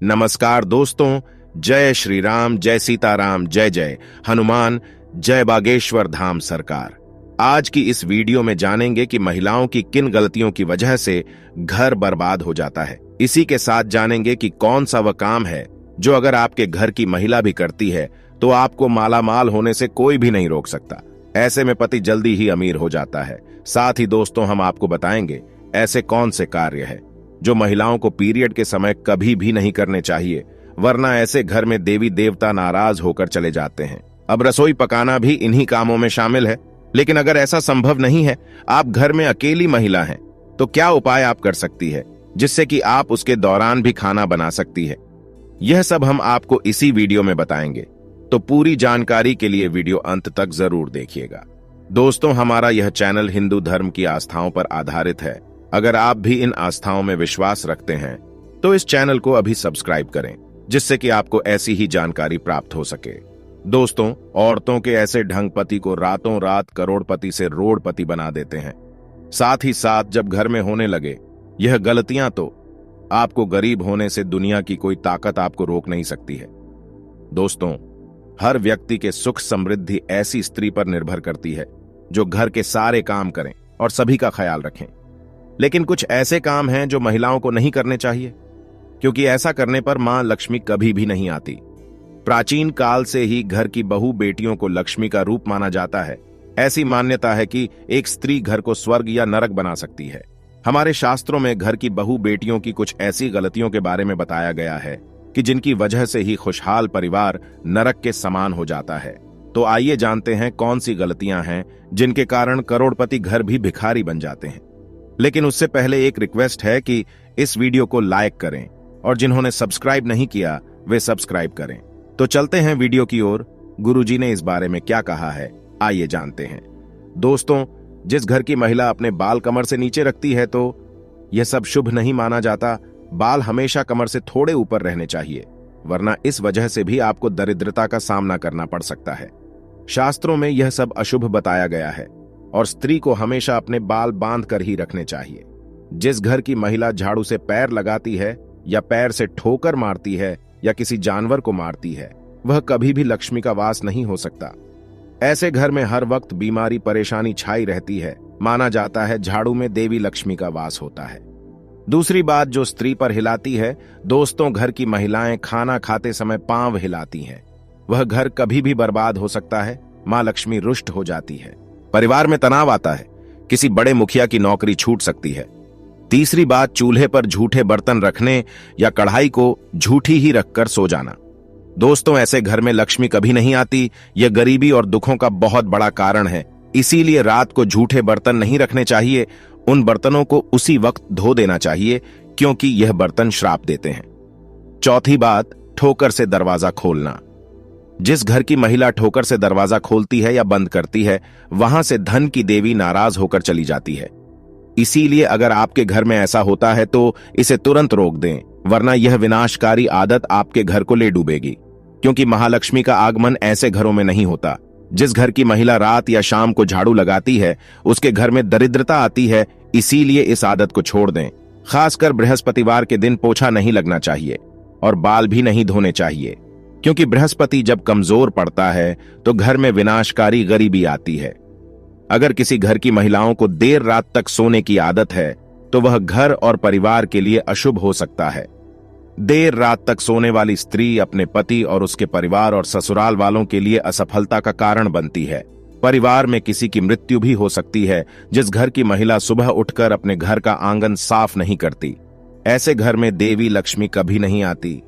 नमस्कार दोस्तों, जय श्री राम, जय सीताराम, जय जय हनुमान, जय बागेश्वर धाम सरकार। आज की इस वीडियो में जानेंगे कि महिलाओं की किन गलतियों की वजह से घर बर्बाद हो जाता है। इसी के साथ जानेंगे कि कौन सा वह काम है जो अगर आपके घर की महिला भी करती है तो आपको मालामाल होने से कोई भी नहीं रोक सकता। ऐसे में पति जल्दी ही अमीर हो जाता है। साथ ही दोस्तों, हम आपको बताएंगे ऐसे कौन से कार्य है जो महिलाओं को पीरियड के समय कभी भी नहीं करने चाहिए, वरना ऐसे घर में देवी देवता नाराज होकर चले जाते हैं। अब रसोई पकाना भी इन्हीं कामों में शामिल है। लेकिन अगर ऐसा संभव नहीं है, आप घर में अकेली महिला हैं, तो क्या उपाय आप कर सकती है जिससे कि आप उसके दौरान भी खाना बना सकती है? यह सब हम आपको इसी वीडियो में बताएंगे, तो पूरी जानकारी के लिए वीडियो अंत तक जरूर देखिएगा। दोस्तों, हमारा यह चैनल हिंदू धर्म की आस्थाओं पर आधारित है। अगर आप भी इन आस्थाओं में विश्वास रखते हैं तो इस चैनल को अभी सब्सक्राइब करें, जिससे कि आपको ऐसी ही जानकारी प्राप्त हो सके। दोस्तों, औरतों के ऐसे ढंग पति को रातों रात करोड़पति से रोड़पति बना देते हैं। साथ ही साथ जब घर में होने लगे यह गलतियां, तो आपको गरीब होने से दुनिया की कोई ताकत आपको रोक नहीं सकती है। दोस्तों, हर व्यक्ति के सुख समृद्धि ऐसी स्त्री पर निर्भर करती है जो घर के सारे काम करें और सभी का ख्याल रखें। लेकिन कुछ ऐसे काम हैं जो महिलाओं को नहीं करने चाहिए, क्योंकि ऐसा करने पर मां लक्ष्मी कभी भी नहीं आती। प्राचीन काल से ही घर की बहू बेटियों को लक्ष्मी का रूप माना जाता है। ऐसी मान्यता है कि एक स्त्री घर को स्वर्ग या नरक बना सकती है। हमारे शास्त्रों में घर की बहू बेटियों की कुछ ऐसी गलतियों के बारे में बताया गया है कि जिनकी वजह से ही खुशहाल परिवार नरक के समान हो जाता है। तो आइए जानते हैं कौन सी गलतियां हैं जिनके कारण करोड़पति घर भी भिखारी बन जाते हैं। लेकिन उससे पहले एक रिक्वेस्ट है कि इस वीडियो को लाइक करें और जिन्होंने सब्सक्राइब नहीं किया वे सब्सक्राइब करें। तो चलते हैं वीडियो की ओर। गुरुजी ने इस बारे में क्या कहा है, आइए जानते हैं। दोस्तों, जिस घर की महिला अपने बाल कमर से नीचे रखती है तो यह सब शुभ नहीं माना जाता। बाल हमेशा कमर से थोड़े ऊपर रहने चाहिए, वरना इस वजह से भी आपको दरिद्रता का सामना करना पड़ सकता है। शास्त्रों में यह सब अशुभ बताया गया है और स्त्री को हमेशा अपने बाल बांध कर ही रखने चाहिए। जिस घर की महिला झाड़ू से पैर लगाती है या पैर से ठोकर मारती है या किसी जानवर को मारती है, वह कभी भी लक्ष्मी का वास नहीं हो सकता। ऐसे घर में हर वक्त बीमारी परेशानी छाई रहती है। माना जाता है झाड़ू में देवी लक्ष्मी का वास होता है। दूसरी बात जो स्त्री पर हिलाती है, दोस्तों, घर की महिलाएं खाना खाते समय पांव हिलाती हैं। वह घर कभी भी बर्बाद हो सकता है। मां लक्ष्मी रुष्ट हो जाती है। परिवार में तनाव आता है। किसी बड़े मुखिया की नौकरी छूट सकती है। तीसरी बात, चूल्हे पर झूठे बर्तन रखने या कढ़ाई को झूठी ही रखकर सो जाना। दोस्तों, ऐसे घर में लक्ष्मी कभी नहीं आती। यह गरीबी और दुखों का बहुत बड़ा कारण है। इसीलिए रात को झूठे बर्तन नहीं रखने चाहिए। उन बर्तनों को उसी वक्त धो देना चाहिए, क्योंकि यह बर्तन श्राप देते हैं। चौथी बात, ठोकर से दरवाजा खोलना। जिस घर की महिला ठोकर से दरवाजा खोलती है या बंद करती है, वहां से धन की देवी नाराज होकर चली जाती है। इसीलिए अगर आपके घर में ऐसा होता है तो इसे तुरंत रोक दें, वरना यह विनाशकारी आदत आपके घर को ले डूबेगी। क्योंकि महालक्ष्मी का आगमन ऐसे घरों में नहीं होता। जिस घर की महिला रात या शाम को झाड़ू लगाती है, उसके घर में दरिद्रता आती है। इसीलिए इस आदत को छोड़ दें। खासकर बृहस्पतिवार के दिन पोछा नहीं लगना चाहिए और बाल भी नहीं धोने चाहिए, क्योंकि बृहस्पति जब कमजोर पड़ता है तो घर में विनाशकारी गरीबी आती है। अगर किसी घर की महिलाओं को देर रात तक सोने की आदत है तो वह घर और परिवार के लिए अशुभ हो सकता है। देर रात तक सोने वाली स्त्री अपने पति और उसके परिवार और ससुराल वालों के लिए असफलता का कारण बनती है। परिवार में किसी की मृत्यु भी हो सकती है। जिस घर की महिला सुबह उठकर अपने घर का आंगन साफ नहीं करती, ऐसे घर में देवी लक्ष्मी कभी नहीं आती।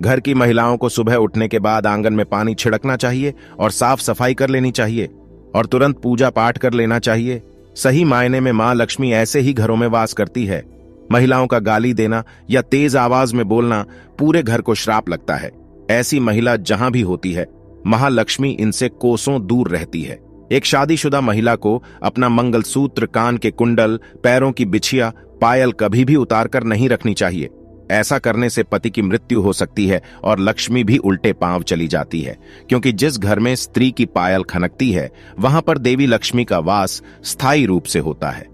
घर की महिलाओं को सुबह उठने के बाद आंगन में पानी छिड़कना चाहिए और साफ सफाई कर लेनी चाहिए और तुरंत पूजा पाठ कर लेना चाहिए। सही मायने में मां लक्ष्मी ऐसे ही घरों में वास करती है। महिलाओं का गाली देना या तेज आवाज में बोलना पूरे घर को श्राप लगता है। ऐसी महिला जहां भी होती है, महालक्ष्मी इनसे कोसों दूर रहती है। एक शादीशुदा महिला को अपना मंगलसूत्र, कान के कुंडल, पैरों की बिछिया, पायल कभी भी उतार कर नहीं रखनी चाहिए। ऐसा करने से पति की मृत्यु हो सकती है और लक्ष्मी भी उल्टे पांव चली जाती है, क्योंकि जिस घर में स्त्री की पायल खनकती है वहां पर देवी लक्ष्मी का वास स्थायी रूप से होता है।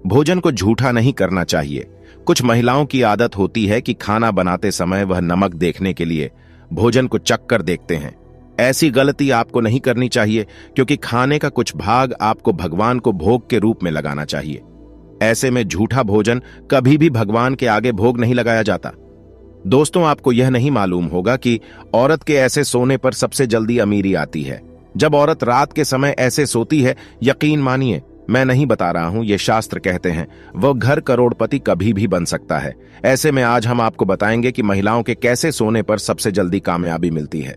भोजन को झूठा नहीं करना चाहिए। कुछ महिलाओं की आदत होती है कि खाना बनाते समय वह नमक देखने के लिए भोजन को चख कर देखते हैं। ऐसी गलती आपको नहीं करनी चाहिए, क्योंकि खाने का कुछ भाग आपको भगवान को भोग के रूप में लगाना चाहिए। ऐसे में झूठा भोजन कभी भी भगवान के आगे भोग नहीं लगाया जाता। दोस्तों, आपको यह नहीं मालूम होगा कि औरत के ऐसे सोने पर सबसे जल्दी अमीरी आती है। जब औरत रात के समय ऐसे सोती है, यकीन मानिए, मैं नहीं बता रहा हूं, ये शास्त्र कहते हैं, वह घर करोड़पति कभी भी बन सकता है। ऐसे में आज हम आपको बताएंगे कि महिलाओं के कैसे सोने पर सबसे जल्दी कामयाबी मिलती है।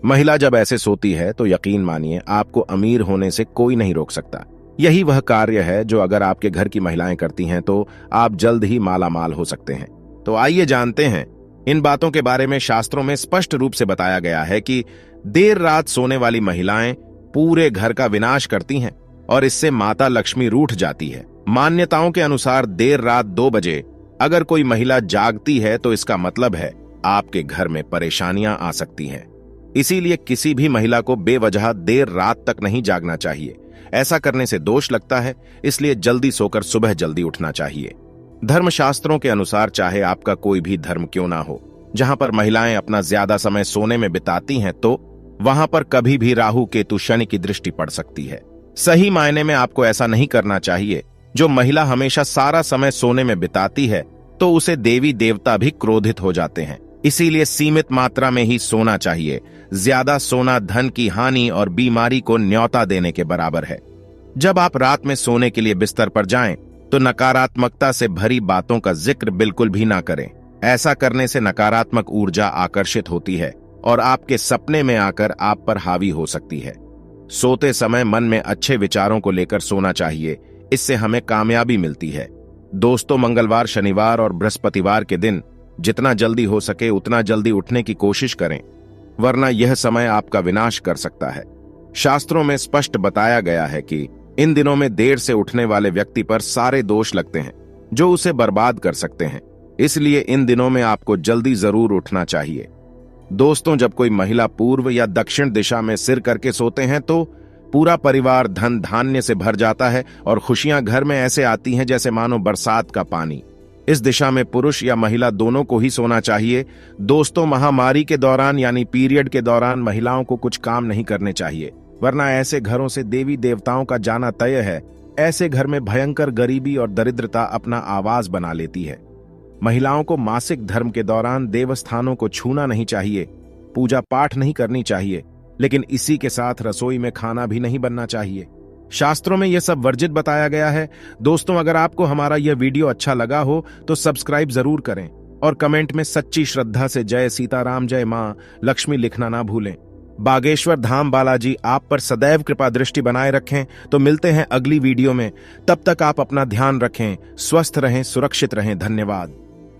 महिला जब ऐसे सोती है तो यकीन मानिए, आपको अमीर होने से कोई नहीं रोक सकता। यही वह कार्य है जो अगर आपके घर की महिलाएं करती हैं तो आप जल्द ही मालामाल हो सकते हैं। तो आइए जानते हैं इन बातों के बारे में। शास्त्रों में स्पष्ट रूप से बताया गया है कि देर रात सोने वाली महिलाएं पूरे घर का विनाश करती हैं और इससे माता लक्ष्मी रूठ जाती है। मान्यताओं के अनुसार देर रात 2 बजे अगर कोई महिला जागती है तो इसका मतलब है आपके घर में परेशानियां आ सकती हैं। इसीलिए किसी भी महिला को बेवजह देर रात तक नहीं जागना चाहिए। ऐसा करने से दोष लगता है, इसलिए जल्दी सोकर सुबह जल्दी उठना चाहिए। धर्मशास्त्रों के अनुसार चाहे आपका कोई भी धर्म क्यों ना हो, जहां पर महिलाएं अपना ज्यादा समय सोने में बिताती हैं तो वहां पर कभी भी राहु केतु शनि की दृष्टि पड़ सकती है। सही मायने में आपको ऐसा नहीं करना चाहिए। जो महिला हमेशा सारा समय सोने में बिताती है तो उसे देवी देवता भी क्रोधित हो जाते हैं। इसीलिए सीमित मात्रा में ही सोना चाहिए। ज्यादा सोना धन की हानि और बीमारी को न्योता देने के बराबर है। जब आप रात में सोने के लिए बिस्तर पर जाएं तो नकारात्मकता से भरी बातों का जिक्र बिल्कुल भी ना करें। ऐसा करने से नकारात्मक ऊर्जा आकर्षित होती है और आपके सपने में आकर आप पर हावी हो सकती है। सोते समय मन में अच्छे विचारों को लेकर सोना चाहिए, इससे हमें कामयाबी मिलती है। दोस्तों, मंगलवार, शनिवार और बृहस्पतिवार के दिन जितना जल्दी हो सके उतना जल्दी उठने की कोशिश करें, वरना यह समय आपका विनाश कर सकता है। शास्त्रों में स्पष्ट बताया गया है कि इन दिनों में देर से उठने वाले व्यक्ति पर सारे दोष लगते हैं जो उसे बर्बाद कर सकते हैं। इसलिए इन दिनों में आपको जल्दी जरूर उठना चाहिए। दोस्तों, जब कोई महिला पूर्व या दक्षिण दिशा में सिर करके सोते हैं तो पूरा परिवार धन धान्य से भर जाता है और खुशियां घर में ऐसे आती हैं जैसे मानो बरसात का पानी। इस दिशा में पुरुष या महिला दोनों को ही सोना चाहिए। दोस्तों, महामारी के दौरान यानी पीरियड के दौरान महिलाओं को कुछ काम नहीं करने चाहिए, वरना ऐसे घरों से देवी देवताओं का जाना तय है। ऐसे घर में भयंकर गरीबी और दरिद्रता अपना आवाज बना लेती है। महिलाओं को मासिक धर्म के दौरान देवस्थानों को छूना नहीं चाहिए, पूजा पाठ नहीं करनी चाहिए, लेकिन इसी के साथ रसोई में खाना भी नहीं बनना चाहिए। शास्त्रों में यह सब वर्जित बताया गया है। दोस्तों, अगर आपको हमारा यह वीडियो अच्छा लगा हो तो सब्सक्राइब जरूर करें और कमेंट में सच्ची श्रद्धा से जय सीताराम, जय मां लक्ष्मी लिखना ना भूलें। बागेश्वर धाम बालाजी आप पर सदैव कृपा दृष्टि बनाए रखें। तो मिलते हैं अगली वीडियो में। तब तक आप अपना ध्यान रखें, स्वस्थ रहें, सुरक्षित रहें। धन्यवाद।